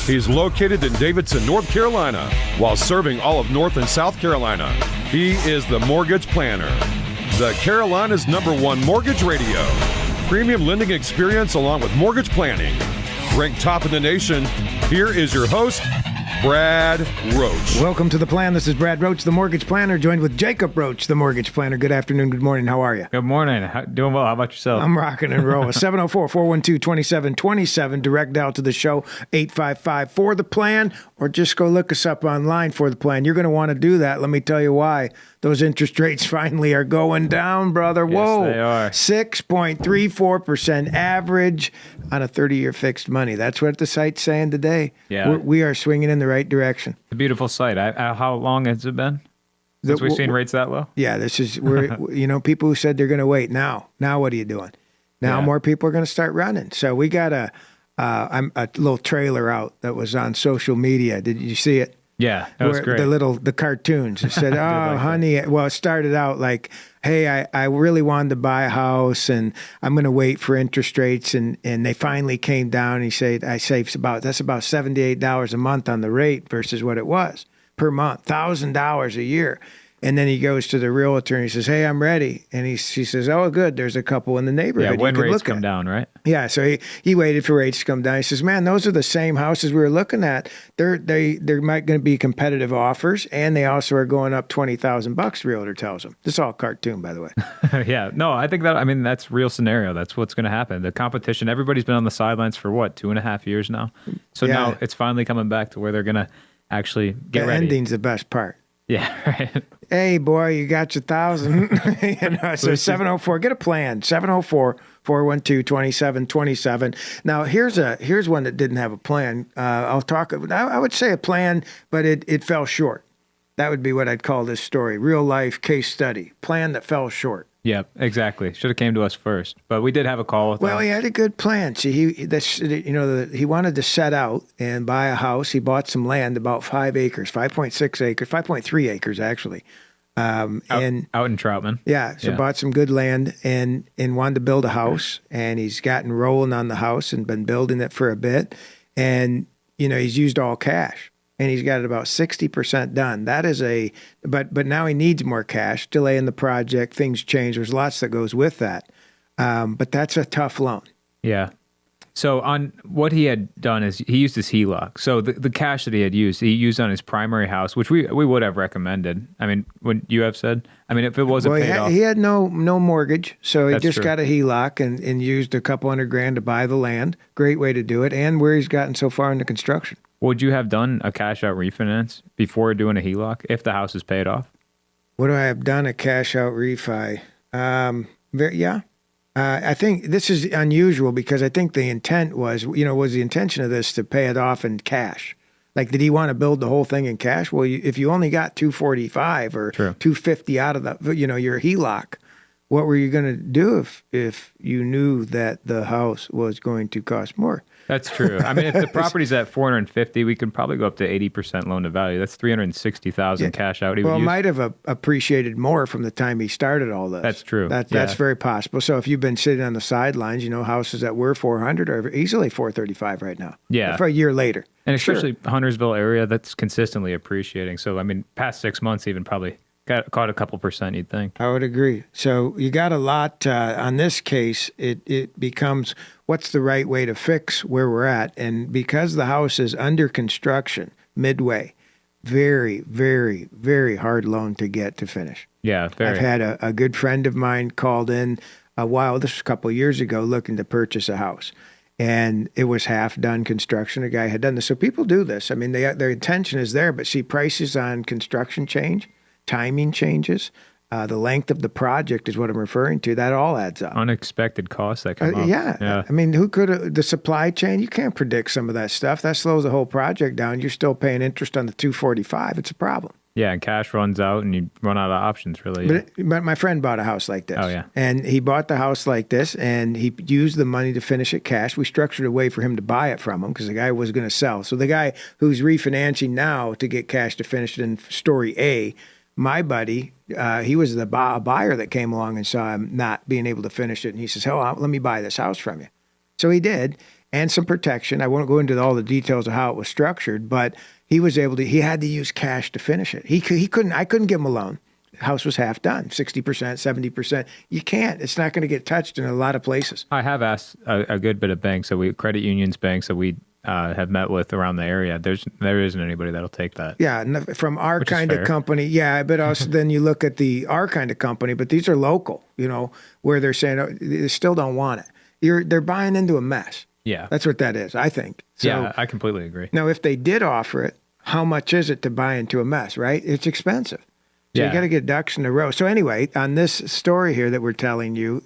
He's located in Davidson, North Carolina, while serving all of North and South Carolina. He is the Mortgage Planner, the Carolina's #1 mortgage radio. Premium lending experience along with mortgage planning. Ranked top in the nation, here is your host, Brad Roche. Welcome to The Plan. This is Brad Roche, the Mortgage Planner, joined with Jacob Roche, the Mortgage Planner. Good afternoon, good morning. How are you? Good morning. Doing well. How about yourself? I'm rocking and rolling. 704-412-2727. Direct dial to the show, 855-4-THE-PLAN, or just go look us up online for The Plan. You're going to want to do that. Let me tell you why. Those interest rates finally are going down, brother. Whoa. Yes, they are. 6.34% average on a 30-year fixed money. That's what the site's saying today. Yeah. We are swinging in the right direction. It's a beautiful site. How long has it been since we've seen rates that low? Yeah, this is where, people who said they're going to wait. Now what are you doing? Now more people are going to start running. So we got a little trailer out that was on social media. Did you see it? Yeah, that was great. The cartoons. It said, oh, honey. Well, it started out like, hey, I really wanted to buy a house and I'm going to wait for interest rates. And they finally came down. I saved about $78 a month on the rate versus what it was per month, $1,000 a year. And then he goes to the realtor and he says, hey, I'm ready. And she says, oh, good. There's a couple in the neighborhood. Yeah, when rates come down, right? Yeah, so he waited for rates to come down. He says, man, those are the same houses we were looking at. They're going to be competitive offers, and they also are going up $20,000, the realtor tells him. This is all cartoon, by the way. Yeah, no, I think that's real scenario. That's what's going to happen. The competition, everybody's been on the sidelines for 2.5 years now? So now it's finally coming back to where they're going to actually get ready. The ending's the best part. Yeah, right. Hey, boy, you got your 1,000. So 704, get a plan. 704-412-2727. Now, here's one that didn't have a plan. I would say a plan, but it fell short. That would be what I'd call this story. Real life case study. Plan that fell short. Yeah, exactly. Should have came to us first, but we did have a call with him. Well, he had a good plan. See, he wanted to set out and buy a house. He bought some land, about 5 acres, 5.6 acres, 5.3 acres actually. Out in Troutman. Yeah, so bought some good land and wanted to build a house, and he's gotten rolling on the house and been building it for a bit, and he's used all cash. And he's got it about 60% done. That is but now he needs more cash, delay in the project, things change. There's lots that goes with that. But that's a tough loan. Yeah. So on what he had done is he used his HELOC. So the cash that he used on his primary house, which we would have recommended. I mean, would you have said? I mean, if it wasn't paid off. He had no mortgage, so he just got a HELOC and used a couple $100,000 to buy the land. Great way to do it, and where he's gotten so far into construction. Would you have done a cash out refinance before doing a HELOC if the house is paid off? Would I have done a cash out refi? Yeah. I think this is unusual because I think the intent was the intention of this to pay it off in cash? Like, did he want to build the whole thing in cash? Well, if you only got $245 or $250 out of your HELOC, what were you going to do if you knew that the house was going to cost more? That's true. I mean, if the property's at $450, we could probably go up to 80% loan to value. That's $360,000 cash out. It might have appreciated more from the time he started all this. That's true. That's very possible. So if you've been sitting on the sidelines, houses that were $400 are easily $435 right now. Yeah. For a year later. And especially Huntersville area, that's consistently appreciating. So, I mean, past 6 months even probably caught a couple percent, you'd think. I would agree. So you got a lot on this case. It becomes what's the right way to fix where we're at. And because the house is under construction midway, very, very, very hard loan to get to finish. Yeah, very. I've had a good friend of mine called in this was a couple of years ago, looking to purchase a house. And it was half done construction. A guy had done this. So people do this. I mean, their intention is there, but see, prices on construction change. Timing changes. The length of the project is what I'm referring to. That all adds up. Unexpected costs that come up. Yeah. I mean, the supply chain, you can't predict some of that stuff. That slows the whole project down. You're still paying interest on the $245. It's a problem. Yeah, and cash runs out and you run out of options, really. But my friend bought a house like this. Oh, yeah. And he bought the house like this, and he used the money to finish it cash. We structured a way for him to buy it from him because the guy was going to sell. So the guy who's refinancing now to get cash to finish it in story A, my buddy, he was a buyer that came along and saw him not being able to finish it. And he says, let me buy this house from you. So he did. and some protection. I won't go into all the details of how it was structured, but he was able to. He had to use cash to finish it. He couldn't. I couldn't give him a loan. The house was half done, 60%, 70%. You can't. It's not going to get touched in a lot of places. I have asked a good bit of banks, credit unions, banks that we have met with around the area. There isn't anybody that'll take that. Yeah, from our kind of company. Yeah, but also then you look at our kind of company, but these are local, where they're saying they still don't want it. They're buying into a mess. Yeah. That's what that is, I think. So, yeah, I completely agree. Now, if they did offer it, how much is it to buy into a mess, right? It's expensive. So you got to get ducks in a row. So anyway, on this story here that we're telling you,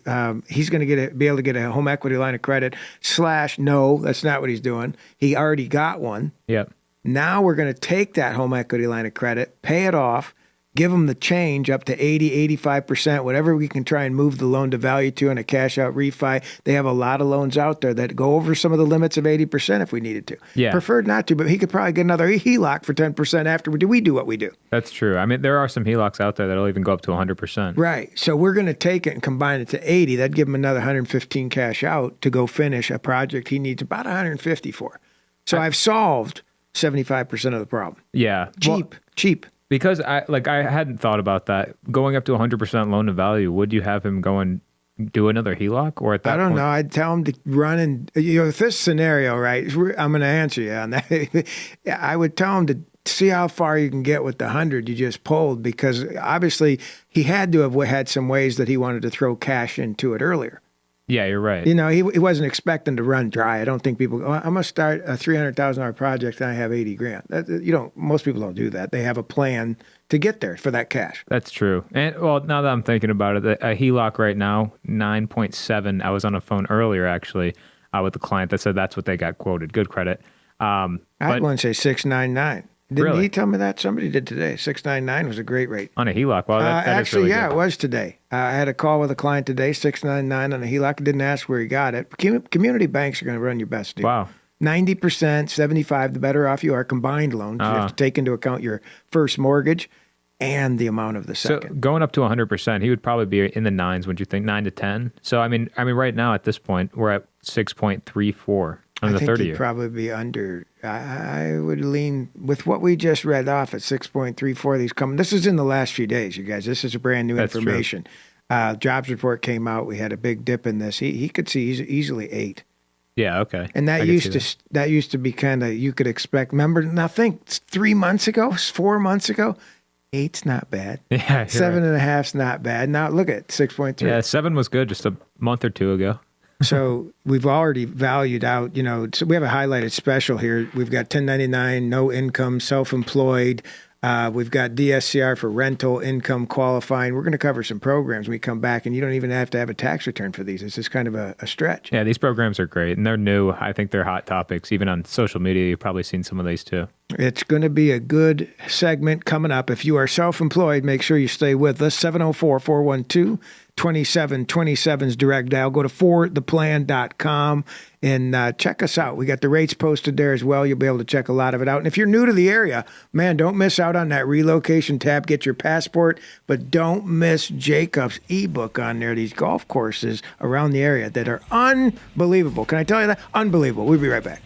he's going to be able to get a home equity line of credit / no, that's not what he's doing. He already got one. Yep. Now we're going to take that home equity line of credit, pay it off, give them the change up to 80, 85%, whatever we can try and move the loan to value to in a cash out refi. They have a lot of loans out there that go over some of the limits of 80% if we needed to. Yeah. Preferred not to, but he could probably get another HELOC for 10% after we do what we do. That's true. I mean, there are some HELOCs out there that'll even go up to 100%. Right. So we're going to take it and combine it to 80. That'd give him another 115 cash out to go finish a project he needs about 150 for. So I've solved 75% of the problem. Yeah. Cheap. Because I hadn't thought about that. Going up to 100% loan to value, would you have him go and do another HELOC? Or at that I don't point? know. I'd tell him to run and, if this scenario, right, I'm going to answer you on that. I would tell him to see how far you can get with the 100 you just pulled, because obviously he had to have had some ways that he wanted to throw cash into it earlier. Yeah, you're right. He wasn't expecting to run dry. I don't think people go, I'm going to start a $300,000 project and I have 80 grand. Most people don't do that. They have a plan to get there for that cash. That's true. And now that I'm thinking about it, a HELOC right now, 9.7. I was on a phone earlier actually with a client that said that's what they got quoted. Good credit. I had one say 699. Didn't really? he tell me that? Somebody did today. 699 was a great rate. On a HELOC? Well, that actually, is really yeah, good. it was today. I had a call with a client today, 699 on a HELOC. I didn't ask where he got it. Community banks are going to run your best deal. Wow. 90%, 75%, the better off you are. Combined loans. You have to take into account your first mortgage and the amount of the second. So going up to 100%, he would probably be in the nines, would you think? 9 to 10? So, I mean, right now at this point, we're at 6.34 on the 30 year. I think he'd probably be under. I would lean with what we just read off at 6.34. This is in the last few days, you guys. This is a brand new information. Jobs report came out. We had a big dip in this. He could see easily 8. Yeah, okay. And that used to be kind of, you could expect. Remember, now think 3 months ago, 4 months ago, 8's not bad. Yeah, 7.5's not bad. Now look at 6.3. Yeah, 7 was good just a month or two ago. So we've already valued out, so we have a highlighted special here. We've got 1099, no income, self-employed. We've got DSCR for rental, income qualifying. We're going to cover some programs when we come back, and you don't even have to have a tax return for these. It's just kind of a stretch. Yeah, these programs are great, and they're new. I think they're hot topics. Even on social media, you've probably seen some of these too. It's going to be a good segment coming up. If you are self-employed, make sure you stay with us. 704-412-2727's direct dial. Go to fortheplan.com and check us out. We got the rates posted there as well. You'll be able to check a lot of it out. And if you're new to the area, man, don't miss out on that relocation tab. Get your passport, but don't miss Jacob's ebook on there. These golf courses around the area that are unbelievable. Can I tell you that? Unbelievable. We'll be right back.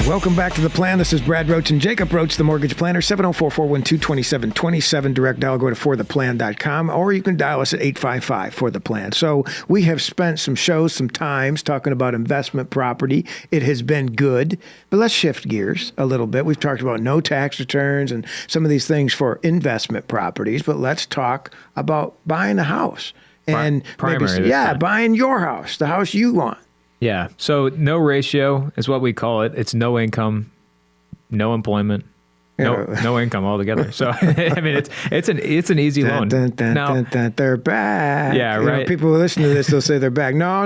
Welcome back to The Plan. This is Brad Roach and Jacob Roach, the mortgage planner. 704-412-2727. Direct dial. Go to fortheplan.com, or you can dial us at 855-4THE-PLAN. So we have spent some times talking about investment property. It has been good, but let's shift gears a little bit. We've talked about no tax returns and some of these things for investment properties, but let's talk about buying a house. And buying your house, the house you want. Yeah. So no ratio is what we call it. It's no income, no employment, no income altogether. So I mean, it's an easy loan. Now they're back. Yeah, right. People who listen to this, they'll say they're back. No,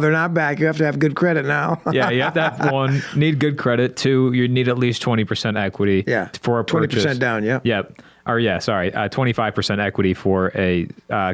they're not back. You have to have good credit now. Yeah, you have to have 1, need good credit. 2, you need at least 20% equity. Yeah, for a purchase. 20% down. Yeah. Yep. 25% equity for a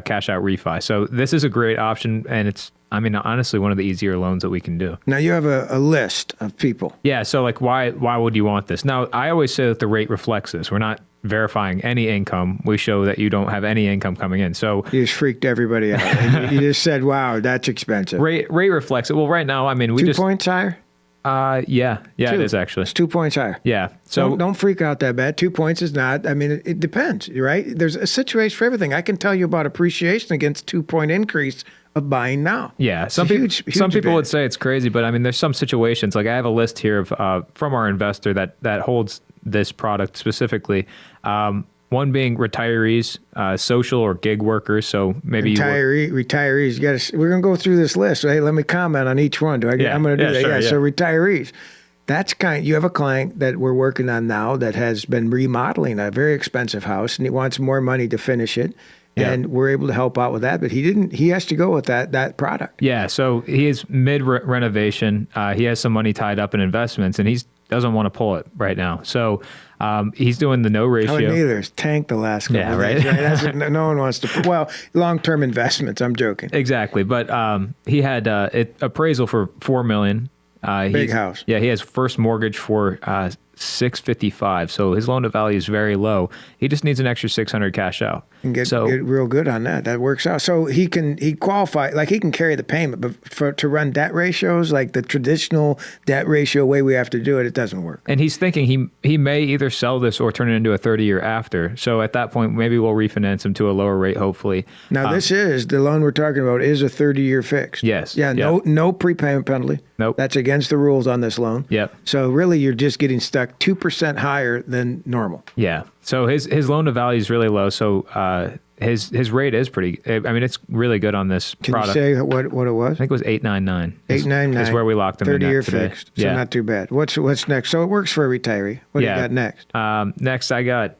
cash out refi. So this is a great option, and it's, I mean, honestly, one of the easier loans that we can do. Now you have a list of people. Yeah. So like, why would you want this? Now, I always say that the rate reflects this. We're not verifying any income. We show that you don't have any income coming in. So you just freaked everybody out. And you just said, "Wow, that's expensive." Rate reflects it. Well, right now, I mean, we 2 points higher. Yeah, Two. it is actually. It's 2 points higher. Yeah. So don't freak out that bad. 2 points is not. I mean, it depends, right? There's a situation for everything. I can tell you about appreciation against 2 point increase of buying now. Yeah, some people would say it's crazy, but I mean, there's some situations. Like I have a list here of from our investor that holds this product specifically. One being retirees, social or gig workers. So maybe retirees. You got. We're gonna go through this list. Hey, let me comment on each one. I'm gonna do that. Sure, So retirees. That's you have a client that we're working on now that has been remodeling a very expensive house and he wants more money to finish it. Yeah. And we're able to help out with that, but he has to go with that product. Yeah, so he is mid-renovation. He has some money tied up in investments, and he doesn't want to pull it right now. So he's doing the no ratio. Neither. It's tanked the last couple of days. Right? That's what no one wants to. Well, long-term investments. I'm joking. Exactly, but he had appraisal for $4 million. Big house. Yeah, he has first mortgage for $655, so his loan to value is very low. He just needs an extra $600 cash out. And get real good on that. That works out. So he qualify, like he can carry the payment, but to run debt ratios, like the traditional debt ratio way we have to do it, it doesn't work. And he's thinking he may either sell this or turn it into a 30-year after. So at that point, maybe we'll refinance him to a lower rate, hopefully. Now the loan we're talking about is a 30-year fixed. Yes. Yeah. No prepayment penalty. Nope. That's against the rules on this loan. Yep. So really, you're just getting stuck 2% higher than normal. Yeah. So his loan to value is really low. So his rate is pretty. I mean, it's really good on this product. Can you say what it was? I think it was 899. 899 is where we locked him in 30-year today. fixed. So not too bad. What's next? So it works for a retiree. What do you got next? Next, I got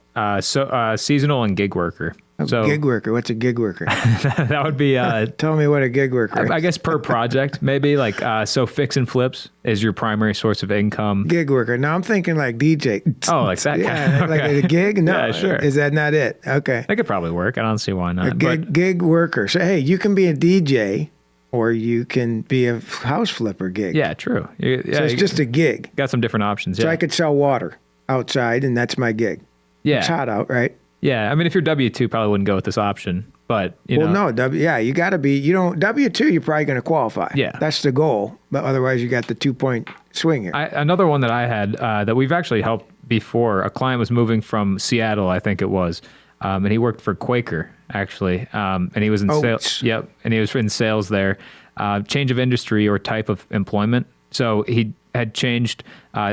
seasonal and gig worker. So gig worker. What's a gig worker? That would be. Tell me what a gig worker is. I guess per project, maybe like so. Fix and flips is your primary source of income. Gig worker. Now I'm thinking like DJ. Oh, like that. Yeah, okay. Like a gig. No, yeah, sure. Is that not it? Okay. That could probably work. I don't see why not. Gig worker. So hey, you can be a DJ. Or you can be a house flipper gig. Yeah, true. So it's just a gig. Got some different options. So yeah. I could sell water outside, and that's my gig. Yeah, it's hot out, right? Yeah, I mean, if you're W-2, probably wouldn't go with this option, but you know. No, you got to be. W-2, you're probably going to qualify. Yeah, that's the goal. But otherwise, you got the 2 point swing here. Another one that I had that we've actually helped before. A client was moving from Seattle, I think it was, and he worked for Quaker actually, and he was in sales. Yep, and he was in sales there. Change of industry or type of employment. So he had changed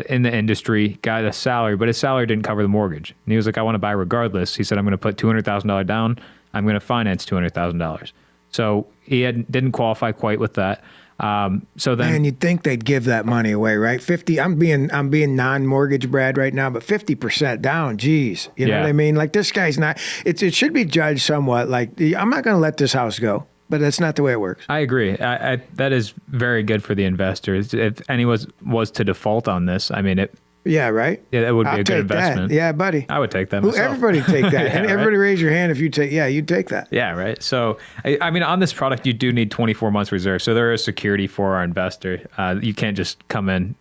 in the industry, got a salary, but his salary didn't cover the mortgage. And he was like, I want to buy regardless. He said, I'm going to put $200,000 down. I'm going to finance $200,000. So he didn't qualify quite with that. So then, man, you'd think they'd give that money away, right? 50. I'm being non-mortgage Brad right now, but 50% down. Geez, you know what I mean? Like this guy's not. It should be judged somewhat. Like I'm not going to let this house go. But that's not the way it works. I agree. That is very good for the investors. If anyone was to default on this, I mean, yeah, right? Yeah, that would be a good investment. That. Yeah, buddy. I would take that myself. Everybody take that. Yeah, everybody raise your hand if you take, you'd take that. Yeah, right. So, I mean, on this product, you do need 24 months reserve. So there is security for our investor. You can't just come in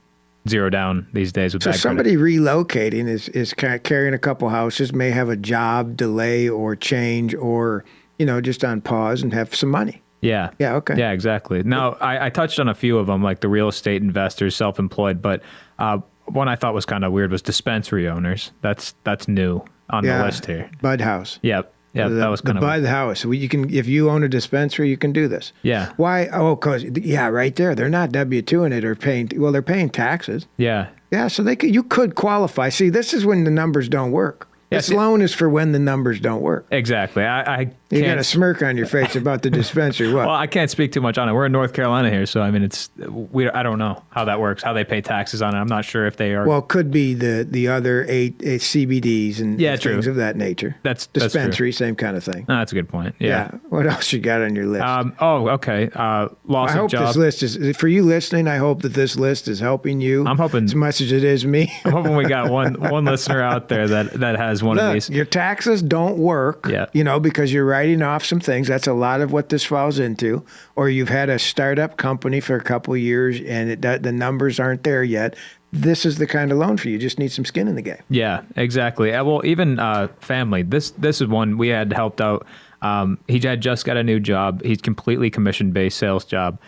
zero down these days with that. So somebody relocating is kind of carrying a couple houses, may have a job delay or change or, just on pause and have some money. Yeah. Yeah. Okay. Yeah, exactly. Now, I touched on a few of them, like the real estate investors, self-employed, but one I thought was kind of weird was dispensary owners. That's new on the list here. Bud House. Yep. Yeah, that was kind of Bud House. You can, if you own a dispensary, you can do this. Yeah. Why? Oh, because right there, they're not W-2ing it or paying. Well, they're paying taxes. Yeah. Yeah. So you could qualify. See, this is when the numbers don't work. This loan is for when the numbers don't work. Exactly. You got a smirk on your face about the dispensary. What? Well, I can't speak too much on it. We're in North Carolina here, so I mean, I don't know how that works, how they pay taxes on it. I'm not sure if they are. Well, it could be the other 8 CBDs and things of that nature. That's dispensary, true. Same kind of thing. No, that's a good point. Yeah. What else you got on your list? Okay. Loss of job. This list is for you listening. I hope that this list is helping you. I'm hoping as much as it is me. I'm hoping we got one listener out there that has is one of these. Your taxes don't work, because you're writing off some things. That's a lot of what this falls into. Or you've had a startup company for a couple of years and the numbers aren't there yet. This is the kind of loan for you. You just need some skin in the game. Yeah, exactly. Well, even family. This is one we had helped out. He had just got a new job. He's completely commission-based sales job.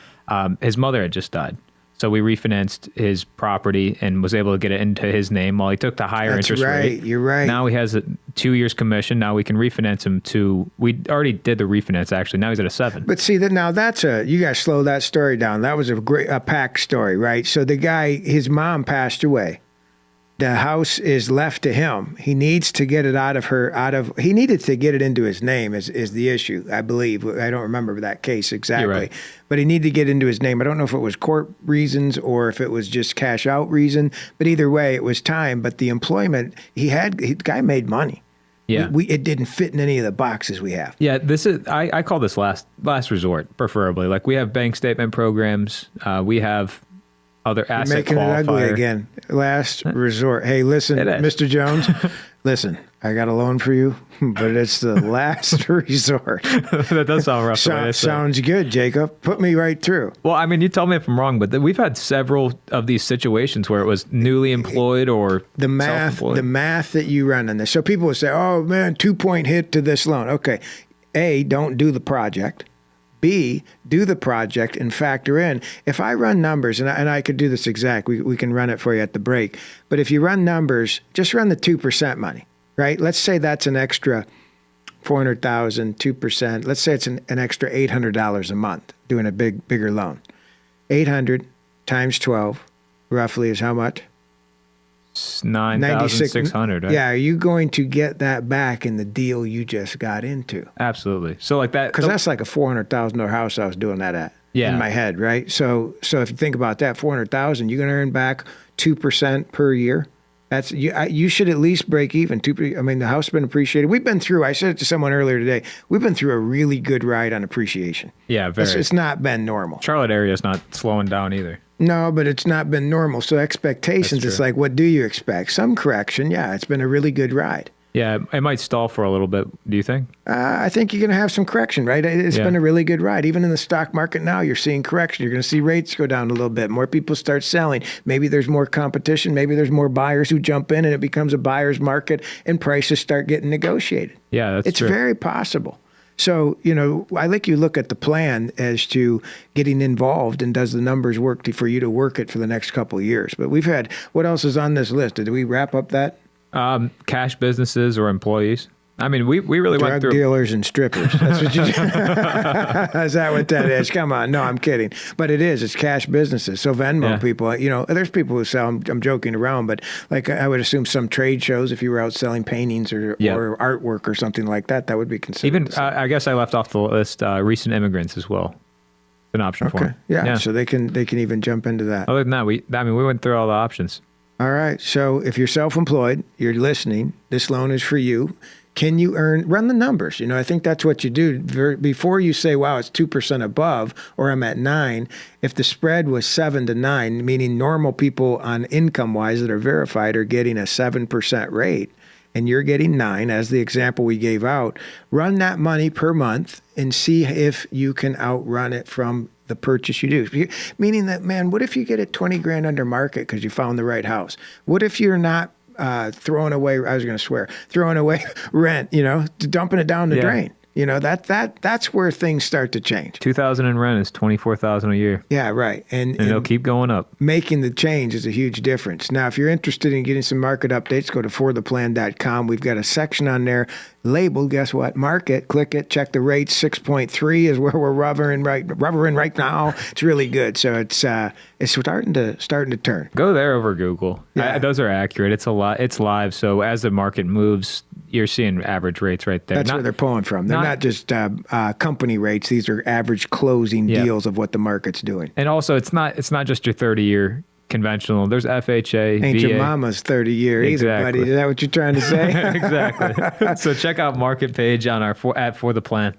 His mother had just died. So we refinanced his property and was able to get it into his name while he took the higher interest rate. You're right. Now he has a 2 years commission. Now we can refinance him to, we already did the refinance actually. Now he's at a 7. But see, you got to slow that story down. That was a packed story, right? So the guy, his mom passed away. The house is left to him. He needs to get it he needed to get it into his name is the issue, I believe. I don't remember that case exactly. You're right. But he needed to get into his name. I don't know if it was court reasons or if it was just cash out reason, but either way, it was time. But the employment the guy made money. Yeah. It didn't fit in any of the boxes we have. Yeah, this is, I call this last resort, preferably. Like we have bank statement programs. We have other asset You're making qualifier. it ugly again. Last resort. Hey, listen, Mr. Jones, listen, I got a loan for you, but it's the last resort. That does sound rough. Sounds good, Jacob. Put me right through. Well, I mean, you tell me if I'm wrong, but we've had several of these situations where it was newly employed or the math that you run on this. So people will say, oh, man, 2-point hit to this loan. Okay. A, don't do the project. B, do the project and factor in. If I run numbers, and I could do this we can run it for you at the break, but if you run numbers, just run the 2% money, right? Let's say that's an extra $400,000, 2%. Let's say it's an extra $800 a month doing a bigger loan. 800 times 12 roughly is how much? 9,600. Right? Yeah, are you going to get that back in the deal you just got into? Absolutely. So like that, because that's like a $400,000 house I was doing that at in my head, right? So if you think about that, $400,000, you're going to earn back 2% per year. That's you should at least break even. I mean, the house has been appreciated. We've been through. I said it to someone earlier today. We've been through a really good ride on appreciation. Yeah, very. It's not been normal. Charlotte area is not slowing down either. No, but it's not been normal. So expectations, it's like, what do you expect? Some correction. Yeah, it's been a really good ride. Yeah, it might stall for a little bit. Do you think? I think you're going to have some correction, right? It's been a really good ride. Even in the stock market now, you're seeing correction. You're going to see rates go down a little bit. More people start selling. Maybe there's more competition. Maybe there's more buyers who jump in and it becomes a buyer's market and prices start getting negotiated. Yeah, that's true. It's very possible. So, I think you look at the plan as to getting involved and does the numbers work for you to work it for the next couple of years. But what else is on this list? Did we wrap up that? Cash businesses or employees. I mean, we really went through drug dealers and strippers. That's what you do. Is that what that is? Come on. No, I'm kidding. But it is. It's cash businesses. So Venmo people, there's people who sell, I'm joking around, but like I would assume some trade shows, if you were out selling paintings or artwork or something like that, that would be considered. Even, I guess I left off the list, recent immigrants as well. It's an option for them. Yeah. So they can even jump into that. Other than that, we went through all the options. All right. So if you're self-employed, you're listening, this loan is for you. Can you run the numbers? I think that's what you do. Before you say, wow, it's 2% above, or I'm at 9, if the spread was 7 to 9, meaning normal people on income-wise that are verified are getting a 7% rate, and you're getting 9, as the example we gave out, run that money per month and see if you can outrun it from the purchase you do. Meaning that, man, what if you get it 20 grand under market because you found the right house? What if you're not throwing away rent, dumping it down the drain? That's where things start to change. 2,000 in rent is 24,000 a year. Yeah, right. And it'll keep going up. Making the change is a huge difference. Now, if you're interested in getting some market updates, go to fortheplan.com. We've got a section on there labeled, guess what? Market. Click it. Check the rates. 6.3 is where we're rubbering right now. It's really good. So it's starting to turn. Go there over Google. Yeah. Those are accurate. It's a lot. It's live. So as the market moves, you're seeing average rates right there. That's where they're pulling from. They're not just company rates. These are average closing deals of what the market's doing. And also, it's not just your 30-year conventional. There's FHA, Ain't VA. your mama's 30-year either, buddy. Is that what you're trying to say? Exactly. So check out market page on our at For the Plan.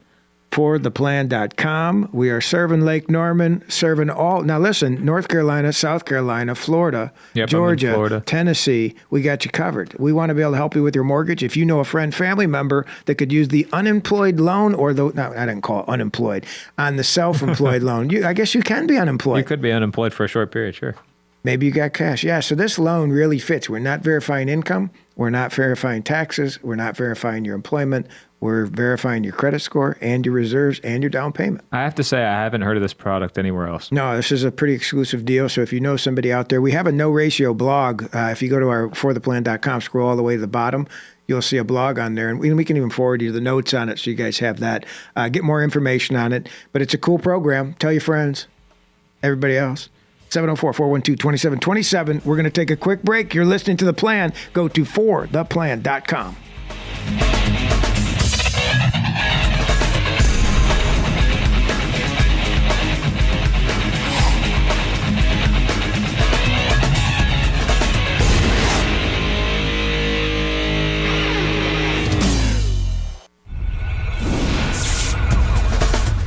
fortheplan.com. We are serving Lake Norman, serving all. Now listen, North Carolina, South Carolina, Florida, Yep, I'm in Georgia, Florida. Tennessee, we got you covered. We want to be able to help you with your mortgage. If you know a friend, family member that could use the unemployed loan or the, no, I didn't call it unemployed, on the self-employed loan. I guess you can be unemployed. You could be unemployed for a short period, sure. Maybe you got cash. Yeah, so this loan really fits. We're not verifying income. We're not verifying taxes. We're not verifying your employment. We're verifying your credit score and your reserves and your down payment. I have to say, I haven't heard of this product anywhere else. No, this is a pretty exclusive deal. So if you know somebody out there, we have a no ratio blog. If you go to our fortheplan.com, scroll all the way to the bottom, you'll see a blog on there. And we can even forward you the notes on it so you guys have that. Get more information on it. But it's a cool program. Tell your friends, everybody else. 704-412-2727. We're going to take a quick break. You're listening to The Plan. Go to fortheplan.com.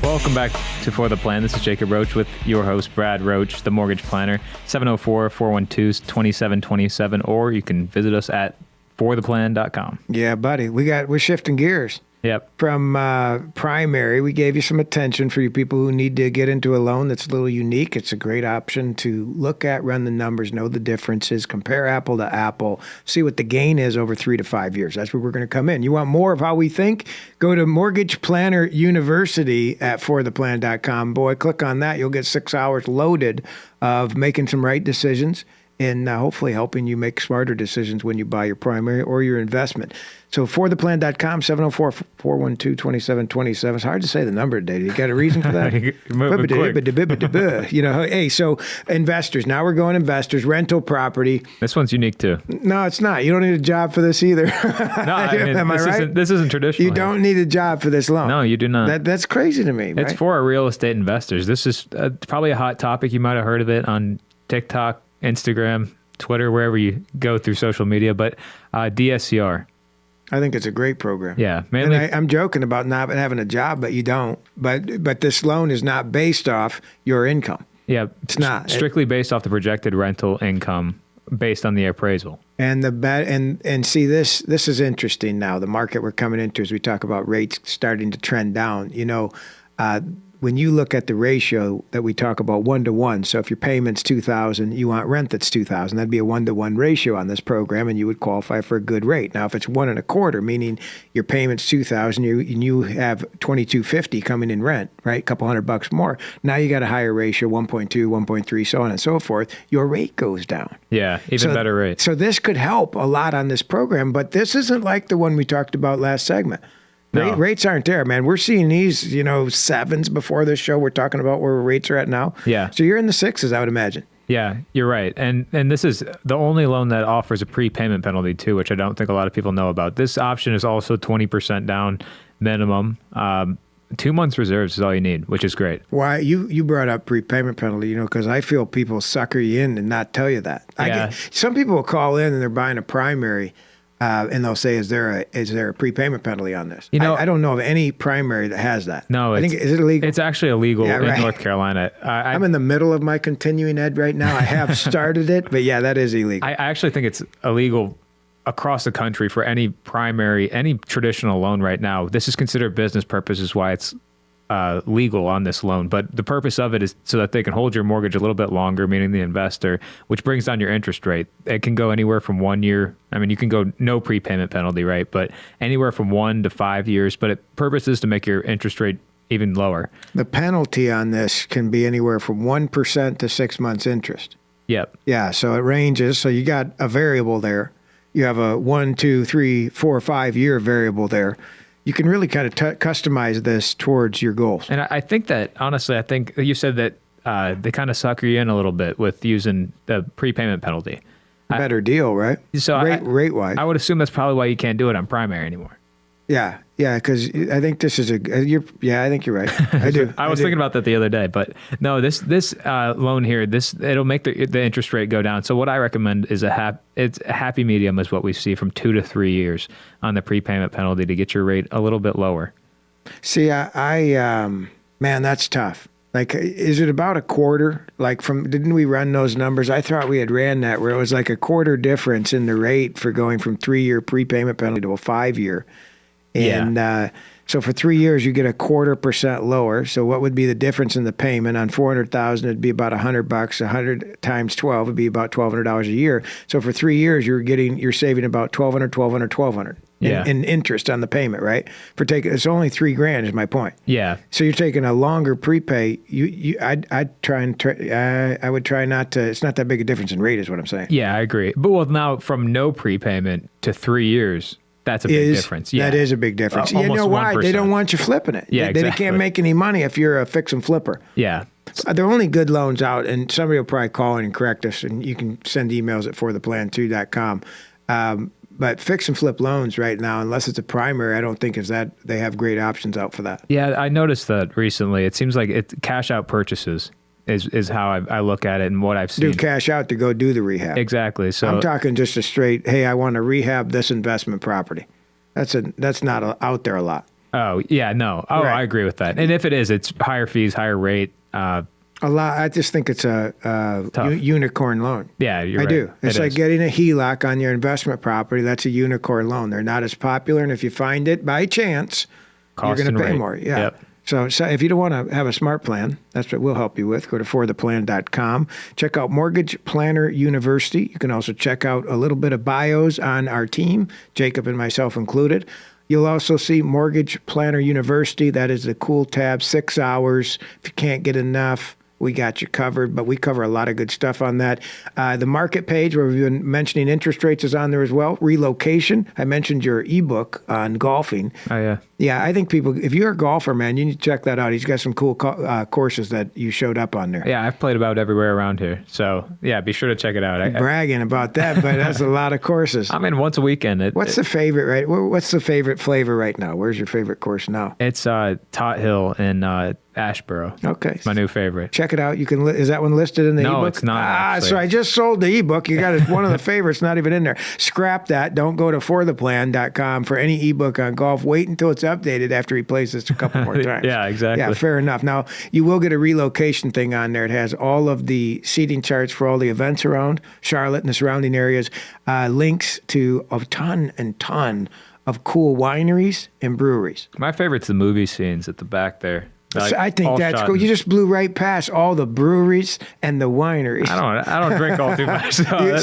Welcome back to For the Plan. This is Jacob Roche with your host, Brad Roche, the mortgage planner. 704-412-2727, or you can visit us at fortheplan.com. Yeah, buddy. We're shifting gears. Yep. From primary, we gave you some attention for you people who need to get into a loan that's a little unique. It's a great option to look at, run the numbers, know the differences, compare apple to apple, see what the gain is over 3 to 5 years. That's where we're going to come in. You want more of how we think? Go to Mortgage Planner University at fortheplan.com. Boy, click on that. You'll get 6 hours loaded of making some right decisions and hopefully helping you make smarter decisions when you buy your primary or your investment. So fortheplan.com, 704-412-2727. It's hard to say the number today. You got a reason for that? Moving quick. You know, hey, so investors. Now we're going investors, rental property. This one's unique too. No, it's not. You don't need a job for this either. No, I mean, Am I right? This isn't traditional. You don't need a job for this loan. No, you do not. That's crazy to me, right? It's for our real estate investors. This is probably a hot topic. You might have heard of it on TikTok, Instagram, Twitter, wherever you go through social media, but DSCR. I think it's a great program. Yeah, mainly. And I'm joking about not having a job, but you don't. But this loan is not based off your income. Yeah, it's not strictly based off the projected rental income based on the appraisal. And and see this is interesting now. The market we're coming into as we talk about rates starting to trend down. You know, when you look at the ratio that we talk about 1-to-1, so if your payment's $2,000, you want rent that's $2,000, that'd be a 1-to-1 ratio on this program, and you would qualify for a good rate. Now, if it's 1.25, meaning your payment's $2,000, and you have $2,250 coming in rent, right, a couple $100 more. Now you got a higher ratio, 1.2, 1.3, so on and so forth. Your rate goes down. Yeah, even better rate. So this could help a lot on this program, but this isn't like the one we talked about last segment. No. Rates aren't there, man. We're seeing these, 7s before this show. We're talking about where rates are at now. Yeah. So you're in the 6s, I would imagine. Yeah, you're right. And this is the only loan that offers a prepayment penalty too, which I don't think a lot of people know about. This option is also 20% down minimum. 2 months reserves is all you need, which is great. Why you brought up prepayment penalty, because I feel people sucker you in and not tell you that. Yeah. Some people will call in and they're buying a primary. And they'll say, "Is there a prepayment penalty on this?" I don't know of any primary that has that. No, I think is it illegal? It's actually illegal Yeah, right. in North Carolina. I'm in the middle of my continuing ed right now. I have started it, but yeah, that is illegal. I actually think it's illegal across the country for any primary, any traditional loan right now. This is considered business purposes why it's legal on this loan, but the purpose of it is so that they can hold your mortgage a little bit longer, meaning the investor, which brings down your interest rate. It can go anywhere from 1 year. I mean, you can go no prepayment penalty, right? But anywhere from 1 to 5 years. But it purpose is to make your interest rate even lower. The penalty on this can be anywhere from 1% to 6 months interest. Yep. Yeah, so it ranges. So you got a variable there. You have a 1, 2, 3, 4, 5 year variable there. You can really kind of customize this towards your goals. And I think that, honestly, I think you said that they kind of sucker you in a little bit with using the prepayment penalty. Better deal, right? So rate-wise. I would assume that's probably why you can't do it on primary anymore. Yeah, because I think this is I think you're right. I do. I was thinking about that the other day, but no, this loan here, it'll make the interest rate go down. So what I recommend is a happy medium is what we see from 2 to 3 years on the prepayment penalty to get your rate a little bit lower. See, man, that's tough. Like, is it about a quarter? Like, didn't we run those numbers? I thought we had ran that where it was like a quarter difference in the rate for going from 3-year prepayment penalty to a 5-year. And so for 3 years, you get a 0.25% lower. So what would be the difference in the payment on 400,000? It'd be about $100. 100 times 12 would be about $1,200 a year. So for 3 years, you're saving about $1,200 in interest on the payment, right? It's only $3,000 is my point. Yeah. So you're taking a longer prepay. I would try not to. It's not that big a difference in rate, is what I'm saying. Yeah, I agree. But now from no prepayment to 3 years. That's a big difference. Yeah. That is a big difference. You know why? 1%. They don't want you flipping it. Yeah, exactly. They can't make any money if you're a fix and flipper. Yeah. There are only good loans out, and somebody will probably call in and correct us, and you can send emails at fortheplan2.com. But fix and flip loans right now, unless it's a primary, I don't think they have great options out for that. Yeah, I noticed that recently. It seems like cash out purchases is how I look at it and what I've seen. Do cash out to go do the rehab. Exactly. So I'm talking just a straight, hey, I want to rehab this investment property. That's not out there a lot. Oh, yeah, no. Oh, Right. I agree with that. And if it is, it's higher fees, higher rate. A lot. I just think it's a unicorn loan. Yeah, you're right. I do. It's It like is. getting a HELOC on your investment property. That's a unicorn loan. They're not as popular, and if you find it by chance, Cost you're going and to pay rate. more. Yeah. Yep. So if you don't want to have a smart plan, that's what we'll help you with. Go to fortheplan.com. Check out Mortgage Planner University. You can also check out a little bit of bios on our team, Jacob and myself included. You'll also see Mortgage Planner University. That is the cool tab, 6 hours. If you can't get enough, we got you covered, but we cover a lot of good stuff on that. The market page where we've been mentioning interest rates is on there as well. Relocation. I mentioned your ebook on golfing. Oh, yeah. Yeah, I think people, if you're a golfer, man, you need to check that out. He's got some cool courses that you showed up on there. Yeah, I've played about everywhere around here. So, yeah, be sure to check it out. Bragging about that, but that's a lot of courses. I'm in once a weekend. What's the favorite, right? What's the favorite flavor right now? Where's your favorite course now? It's Tot Hill in Ashboro. Okay. It's my new favorite. Check it out. You can. Is that one listed in the ebook? No, it's not, actually. So I just sold the ebook. You got it. One of the favorites not even in there. Scrap that. Don't go to fortheplan.com for any ebook on golf. Wait until it's updated after he plays this a couple more times. Yeah, exactly. Yeah, fair enough. Now, you will get a relocation thing on there. It has all of the seating charts for all the events around Charlotte and the surrounding areas, links to a ton of cool wineries and breweries. My favorite's the movie scenes at the back there. Like, So I think all that's shot cool. in- You just blew right past all the breweries and the wineries. I don't drink all too much.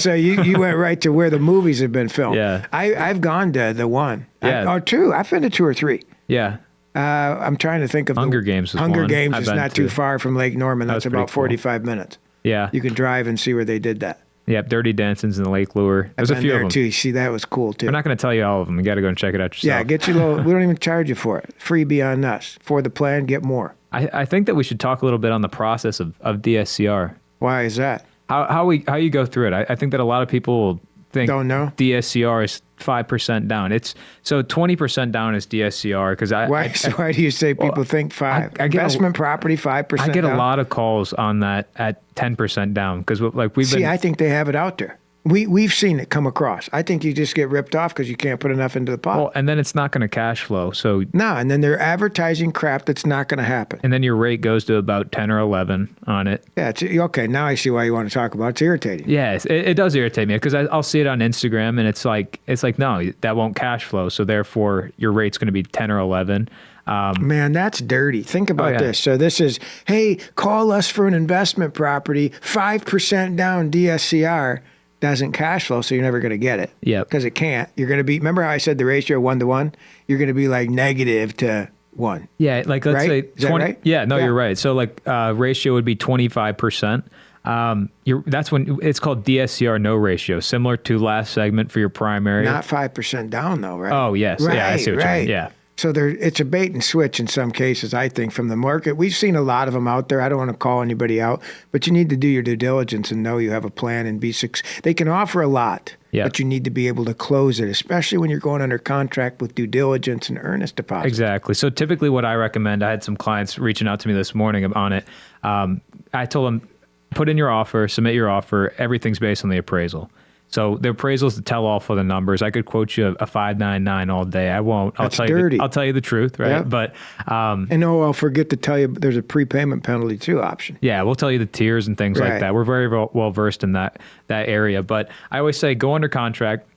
So You went right to where the movies have been filmed. Yeah. I've gone to the one. Yeah. Or two. I've been to 2 or 3. yeah. I'm trying to think of Hunger Games was Hunger one Games I've is been not to. too far from Lake Norman. That That's was pretty about cool. 45 minutes. Yeah. You can drive and see where they did that. Yep. Dirty Dancing's in the Lake Lure. There's I've a been few there of them. too. See, that was cool too. We're not going to tell you all of them. You got to go and check it out yourself. Yeah, get you low. We don't even charge you for it. Freebie on us. For the plan, get more. I think that we should talk a little bit on the process of DSCR. Why is that? How you go through it. I think that a lot of people will think Don't know? DSCR is 5% down. It's so 20% down is DSCR because Why do you say people think 5? I get Investment property 5%. I get down? a lot of calls on that at 10% down because like we've See, been I think they have it out there. We've seen it come across. I think you just get ripped off because you can't put enough into the pot. well, and then it's not going to cash flow. So No, and then they're advertising crap that's not going to happen. and then your rate goes to about 10 or 11 on it. Yeah, okay. Now I see why you want to talk about it. It's irritating. Yes, it does irritate me because I'll see it on Instagram and it's like no, that won't cash flow. So therefore, your rate's going to be 10 or 11. Man, that's dirty. Think about yeah. this. So this is, hey, call us for an investment property, 5% down DSCR. Doesn't cash flow, so you're never going to get it. Yep. Because it can't. You're going to be, remember how I said the ratio 1-to-1? You're going to be like negative to 1. Yeah, like let's Right? say Is that 20. right? Yeah, no, Yeah. you're right. So like ratio would be 25%. That's when it's called DSCR no ratio, similar to last segment for your primary. Not 5% down though, right? Oh yes, yeah, I see what you mean. Yeah. So it's a bait and switch in some cases, I think, from the market. We've seen a lot of them out there. I don't want to call anybody out, but you need to do your due diligence and know you have a plan and be successful. They can offer a lot, Yeah. but you need to be able to close it, especially when you're going under contract with due diligence and earnest deposit. Exactly. So typically what I recommend, I had some clients reaching out to me this morning on it. I told them, put in your offer, submit your offer. Everything's based on the appraisal. So the appraisal's to tell all for the numbers. I could quote you a 599 all day. I won't. That's dirty. I'll tell you the truth, right? Yep. But and I'll forget to tell you there's a prepayment penalty too option. yeah, we'll tell you the tiers and things like that. We're very well versed in that area. But I always say go under contract,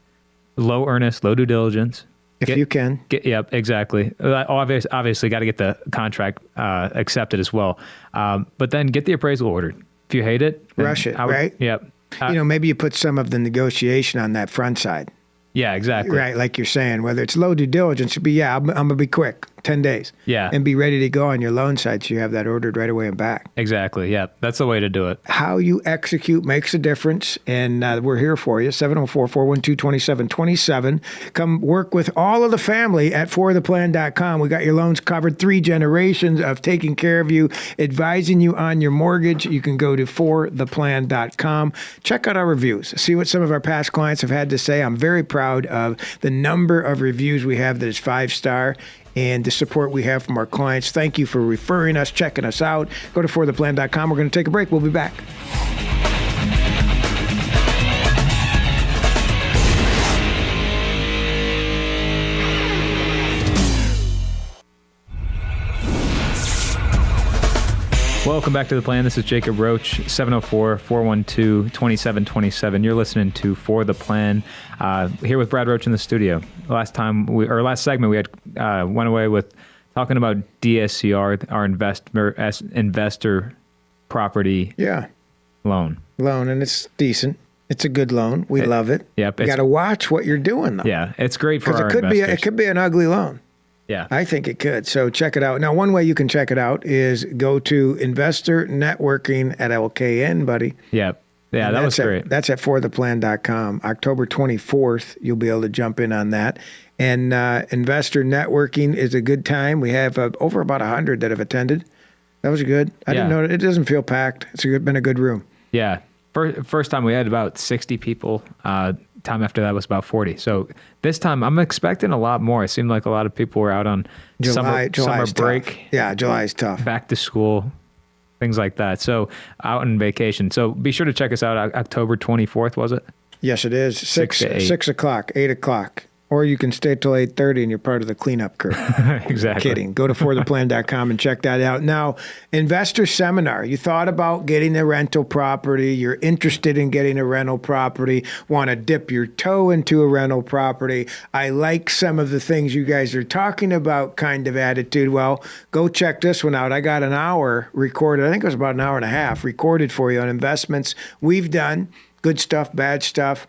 low earnest, low due diligence. If you can. Yep, exactly. Obviously, got to get the contract accepted as well. But then get the appraisal ordered. If you hate it, rush it, right? Yep. Maybe you put some of the negotiation on that front side. Yeah, exactly. Right, like you're saying, whether it's low due diligence, it'd be, I'm going to be quick, 10 days. Yeah. And be ready to go on your loan side so you have that ordered right away and back. Exactly, yeah. That's the way to do it. How you execute makes a difference, and we're here for you, 704-412-2727. Come work with all of the family at fortheplan.com. We got your loans covered, 3 generations of taking care of you, advising you on your mortgage. You can go to fortheplan.com. Check out our reviews. See what some of our past clients have had to say. I'm very proud of the number of reviews we have that is 5-star and the support we have from our clients. Thank you for referring us, checking us out. Go to fortheplan.com. We're going to take a break. We'll be back. Welcome back to The Plan. This is Jacob Roche, 704-412-2727. You're listening to For The Plan, here with Brad Roche in the studio. Last segment, we had went away with talking about DSCR, our investor property loan. And it's decent. It's a good loan. We love it. Yep. You got to watch what you're doing, though. Yeah, it's great for our investors. It could be an ugly loan. Yeah. I think it could. So check it out. Now, one way you can check it out is go to Investor Networking at LKN, buddy. Yep. Yeah, that was great. That's at fortheplan.com. October 24th, you'll be able to jump in on that. And Investor Networking is a good time. We have over about 100 that have attended. That was good. I didn't know. It doesn't feel packed. It's been a good room. Yeah. First time we had about 60 people. Time after that was about 40. So this time I'm expecting a lot more. It seemed like a lot of people were out on summer break. Tough. Yeah, July's tough. Back to school, things like that. So out on vacation. So be sure to check us out. October 24th, was it? Yes, it is. 6 o'clock, 8 o'clock. Or you can stay till 8:30 and you're part of the cleanup crew. Exactly. Kidding. Go to fortheplan.com and check that out. Now, investor seminar. You thought about getting a rental property. You're interested in getting a rental property. Want to dip your toe into a rental property. I like some of the things you guys are talking about kind of attitude. Well, go check this one out. I got an hour recorded. I think it was about an hour and a half recorded for you on investments we've done. Good stuff, bad stuff.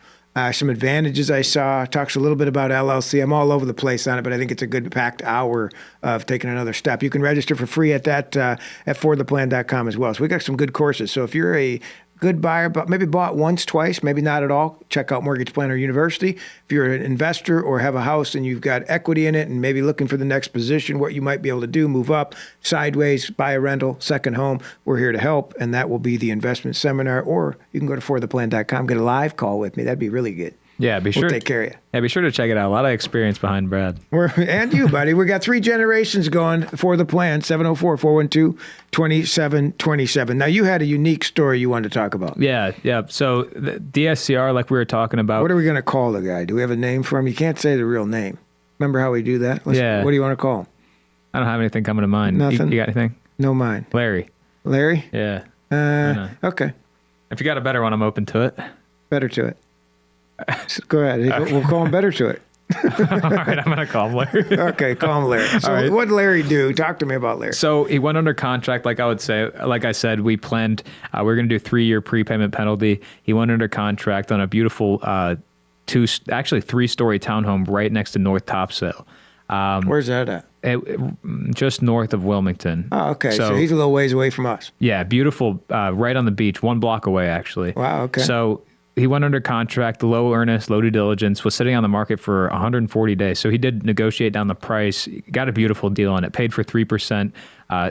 Some advantages I saw. Talks a little bit about LLC. I'm all over the place on it, but I think it's a good packed hour of taking another step. You can register for free at that at fortheplan.com as well. So we got some good courses. So if you're a good buyer, but maybe bought once, twice, maybe not at all, check out Mortgage Planner University. If you're an investor or have a house and you've got equity in it and maybe looking for the next position, what you might be able to do, move up, sideways, buy a rental, second home, we're here to help. And that will be the investment seminar. Or you can go to fortheplan.com, get a live call with me. That'd be really good. Yeah, we'll take care of you. Yeah, be sure to check it out. A lot of experience behind Brad. And you, buddy. We got 3 generations going for the plan, 704-412-2727. Now, you had a unique story you wanted to talk about. Yeah. So the DSCR, like we were talking about. What are we going to call the guy? Do we have a name for him? You can't say the real name. Remember how we do that? Yeah. What do you want to call him? I don't have anything coming to mind. Nothing? You got anything? No mind. Larry? Yeah. Okay. If you got a better one, I'm open to it. Better to it. So go ahead. Okay. We'll call him better to it. All right, I'm going to call him Larry. Okay, call him Larry. So what did Larry do? Talk to me about Larry. So he went under contract, like I said, we planned, we're going to do 3-year prepayment penalty. He went under contract on a beautiful 3-story townhome right next to North Topsail. Where's that at? Just north of Wilmington. Oh, okay. So he's a little ways away from us. Yeah, beautiful, right on the beach, 1 block away, actually. Wow, okay. So he went under contract, low earnest, low due diligence, was sitting on the market for 140 days. So he did negotiate down the price, got a beautiful deal on it, paid for 3%.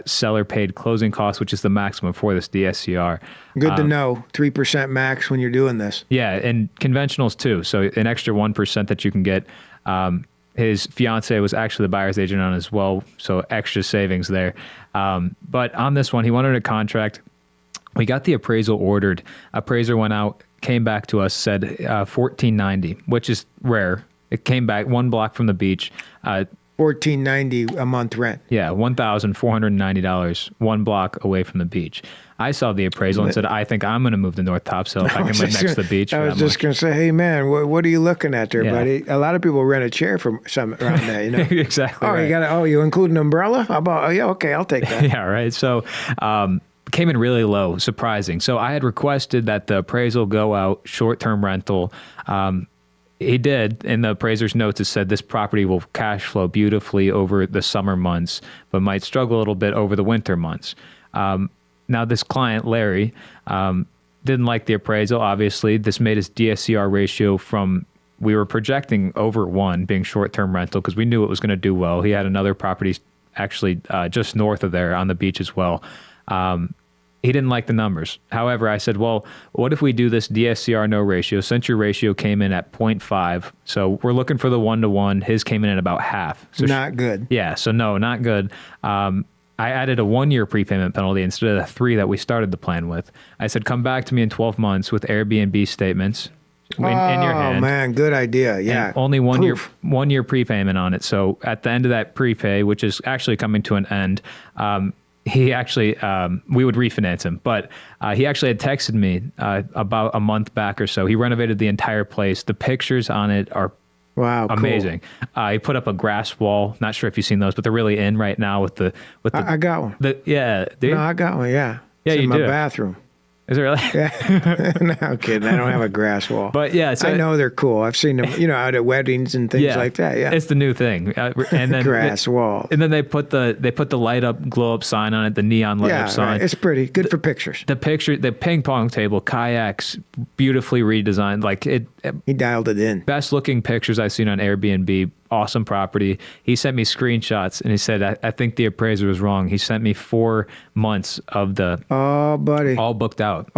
Seller paid closing costs, which is the maximum for this DSCR. Good to know, 3% max when you're doing this. Yeah, and conventionals too. So an extra 1% that you can get. His fiance was actually the buyer's agent on as well, so extra savings there. But on this one, he went under contract. We got the appraisal ordered. Appraiser went out, came back to us, said $1,490, which is rare. It came back 1 block from the beach. $1,490 a month rent. Yeah, $1,490, 1 block away from the beach. I saw the appraisal and said, I think I'm going to move to North Topsail if I can live next to the beach. I was just going to say, hey, man, what are you looking at there, buddy? A lot of people rent a chair from some around there, you know? Exactly. Oh, right. you include an umbrella? How about, oh, yeah, okay, I'll take that. Yeah, right. So came in really low, surprising. So I had requested that the appraisal go out, short-term rental. He did. In the appraiser's notes, it said this property will cash flow beautifully over the summer months, but might struggle a little bit over the winter months. Now, this client, Larry, didn't like the appraisal, obviously. This made his DSCR ratio we were projecting over 1 being short-term rental because we knew it was going to do well. He had another property actually just north of there on the beach as well. He didn't like the numbers. However, I said, well, what if we do this DSCR no ratio? Since your ratio came in at 0.5, so we're looking for the 1-to-1. His came in at about half. So not good. Yeah, so no, not good. I added a 1-year prepayment penalty instead of the 3 that we started the plan with. I said, come back to me in 12 months with Airbnb statements in your hand. Oh, man, good idea. Yeah. And only 1 year prepayment on it. So at the end of that prepay, which is actually coming to an end, he actually, we would refinance him, but he actually had texted me about a month back or so. He renovated the entire place. The pictures on it are amazing. Cool. He put up a grass wall. Not sure if you've seen those, but they're really in right now with the. I got one. No, I got one. Yeah. Yeah, it's you in my do. Bathroom. Is it really? Yeah. No, I'm kidding. I don't have a grass wall. But yeah, I know they're cool. I've seen them, out at weddings and things like that. Yeah, it's the new thing. And then grass wall. And then they put the light up, glow up sign on it, the neon light up sign. Right. It's pretty good for pictures. The ping pong table, kayaks, beautifully redesigned. Like he dialed it in. Best looking pictures I've seen on Airbnb. Awesome property. He sent me screenshots and he said, I think the appraiser was wrong. He sent me 4 months of the buddy, all booked out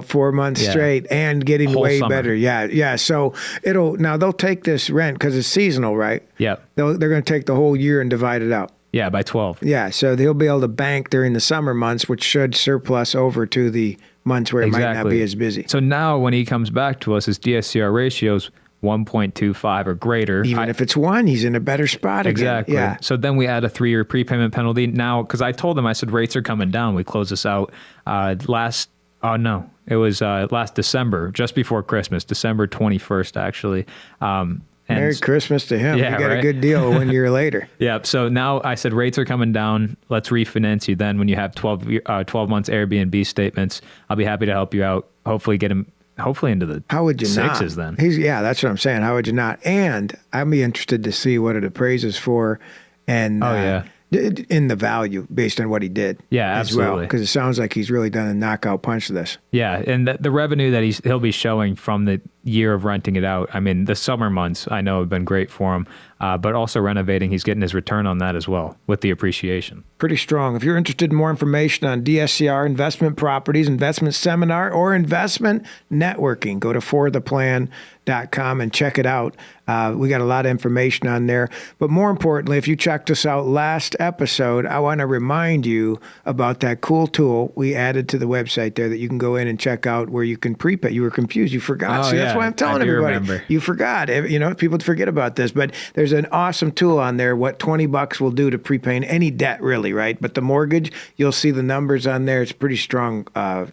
4 months straight and getting whole way summer. better. Yeah. So they'll take this rent because it's seasonal, right? Yeah. They're going to take the whole year and divide it out. Yeah, by 12. Yeah. So they'll be able to bank during the summer months, which should surplus over to the months where it might not be as busy. So now when he comes back to us, his DSCR ratios 1.25 or greater. Even if it's 1, he's in a better spot exactly. again. Yeah. So then we add a 3-year prepayment penalty. Now, because I told him, I said, rates are coming down. We closed this out last December, just before Christmas, December 21st, actually. Merry Christmas to him. Yeah, you got a good deal 1 year later. Yeah. So now I said, rates are coming down. Let's refinance you then when you have 12 months Airbnb statements. I'll be happy to help you out. Hopefully get him into the How would you sixes not? then. That's what I'm saying. How would you not? And I'd be interested to see what it appraises for and in the value based on what he did. Yeah, as well. absolutely. Because it sounds like he's really done a knockout punch to this. Yeah, and the revenue that he'll be showing from the year of renting it out, I mean, the summer months I know have been great for him, but also renovating, he's getting his return on that as well with the appreciation. Pretty strong. If you're interested in more information on DSCR, investment properties, investment seminar, or investment networking, go to fortheplan.com and check it out. We got a lot of information on there. But more importantly, if you checked us out last episode, I want to remind you about that cool tool we added to the website there that you can go in and check out where you can prepay. You were confused. You forgot. See, that's why I'm telling everybody. Remember. You forgot. People forget about this. But there's an awesome tool on there, what $20 will do to prepay any debt, really, right? But the mortgage, you'll see the numbers on there. It's a pretty strong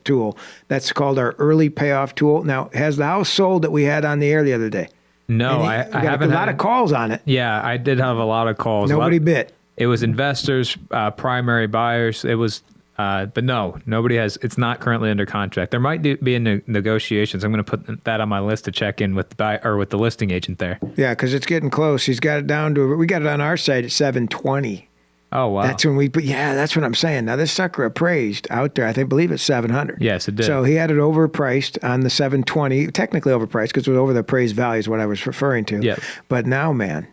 tool. That's called our early payoff tool. Now, has the house sold that we had on the air the other day? No, I haven't a lot of calls on it. Yeah, I did have a lot of calls. Nobody bit. It was investors, primary buyers. It was, but no, nobody has. It's not currently under contract. There might be negotiations. I'm going to put that on my list to check in with the listing agent there. Yeah, because it's getting close. He's got it down to. We got it on our site at 720. Oh wow. That's when that's what I'm saying. Now this sucker appraised out there. I believe it's 700. Yes, it did. So he had it overpriced on the 720. Technically overpriced because it was over the appraised value is what I was referring to. Yep. But now, man,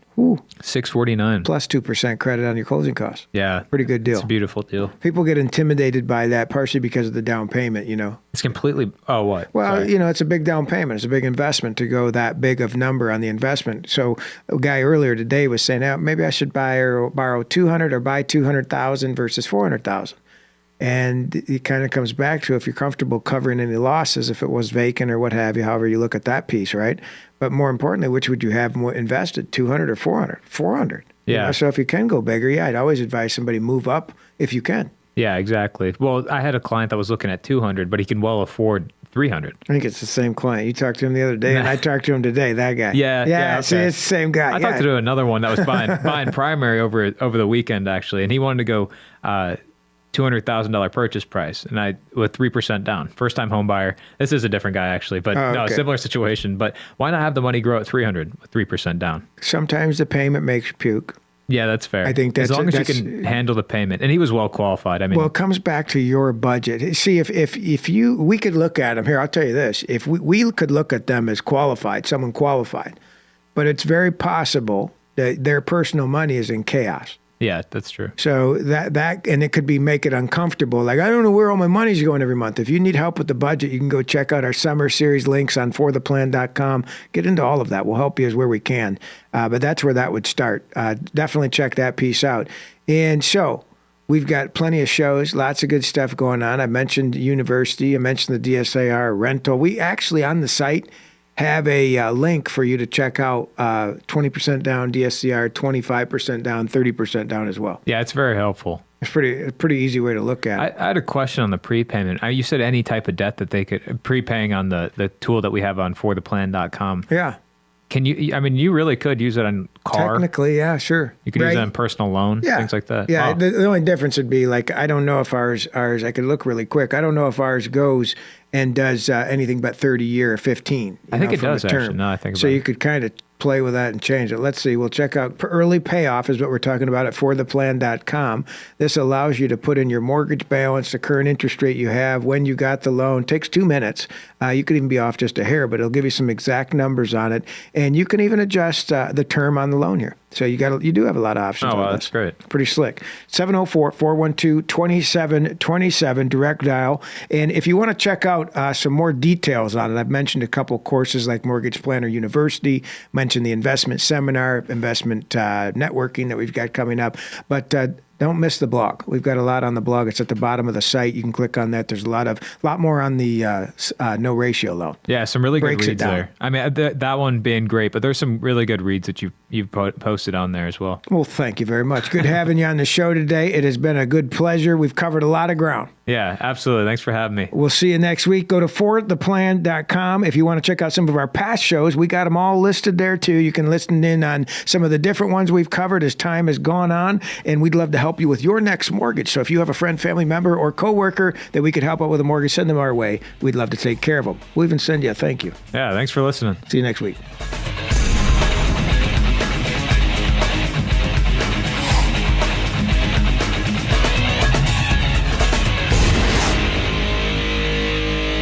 649 plus 2% credit on your closing costs. Yeah, pretty good deal. It's a beautiful deal. People get intimidated by that partially because of the down payment. It's completely. Oh, what? Well, Sorry. it's a big down payment. It's a big investment to go that big of number on the investment. So a guy earlier today was saying, maybe I should borrow 200 or buy 200,000 versus 400,000. And it kind of comes back to if you're comfortable covering any losses, if it was vacant or what have you, however you look at that piece, right? But more importantly, which would you have more invested, 200 or 400? 400. Yeah. So if you can go bigger, I'd always advise somebody move up if you can. Yeah, exactly. Well, I had a client that was looking at 200, but he can well afford 300. I think it's the same client. You talked to him the other day, and I talked to him today. That guy. Yeah. Okay. See, it's the same guy. I talked to another one that was buying primary over the weekend actually, and he wanted to go $200,000 purchase price, and with 3% down, first time home buyer. This is a different guy actually, but no, similar situation. But why not have the money grow at 300 with 3% down? Sometimes the payment makes you puke. Yeah, that's fair. I think that's as long as you can handle the payment, and he was well qualified. I mean, well, it comes back to your budget. See, if we could look at them here, I'll tell you this: if we could look at them as qualified, someone qualified, but it's very possible that their personal money is in chaos. Yeah, that's true. So that and it could make it uncomfortable. Like, I don't know where all my money's going every month. If you need help with the budget, you can go check out our summer series links on fortheplan.com. Get into all of that. We'll help you as where we can. But that's where that would start. Definitely check that piece out. And so we've got plenty of shows, lots of good stuff going on. I mentioned university. I mentioned the DSAR rental. We actually on the site have a link for you to check out 20% down DSCR, 25% down, 30% down as well. Yeah, it's very helpful. It's a pretty easy way to look at it. I had a question on the prepayment. You said any type of debt that they could, prepaying on the tool that we have on fortheplan.com. Yeah. Can you, I mean, you really could use it on car. Technically, yeah, sure. You could use it on personal loan, things like that. Yeah, Wow. the only difference would be, like, I don't know if ours, I could look really quick. I don't know if ours goes and does anything but 30-year or 15. I think it does, actually. No, I think so. You could kind of play with that and change it. Let's see. We'll check out early payoff is what we're talking about at fortheplan.com. This allows you to put in your mortgage balance, the current interest rate you have, when you got the loan. Takes 2 minutes. You could even be off just a hair, but it'll give you some exact numbers on it. And you can even adjust the term on the loan here. So you do have a lot of options. Oh, well, that's great. Pretty slick. 704-412-2727, direct dial. And if you want to check out some more details on it, I've mentioned a couple courses like Mortgage Planner University, mentioned the investment seminar, investment networking that we've got coming up. But don't miss the blog. We've got a lot on the blog. It's at the bottom of the site. You can click on that. There's a lot more on the no ratio loan. Yeah, some really good reads there. I mean, that one being great, but there's some really good reads that you've posted on there as well. Well, thank you very much. Good having you on the show today. It has been a good pleasure. We've covered a lot of ground. Yeah, absolutely. Thanks for having me. We'll see you next week. Go to fortheplan.com. If you want to check out some of our past shows, we got them all listed there too. You can listen in on some of the different ones we've covered as time has gone on, and we'd love to help you with your next mortgage. So if you have a friend, family member, or coworker that we could help out with a mortgage, send them our way. We'd love to take care of them. We'll even send you a thank you. Yeah, thanks for listening. See you next week.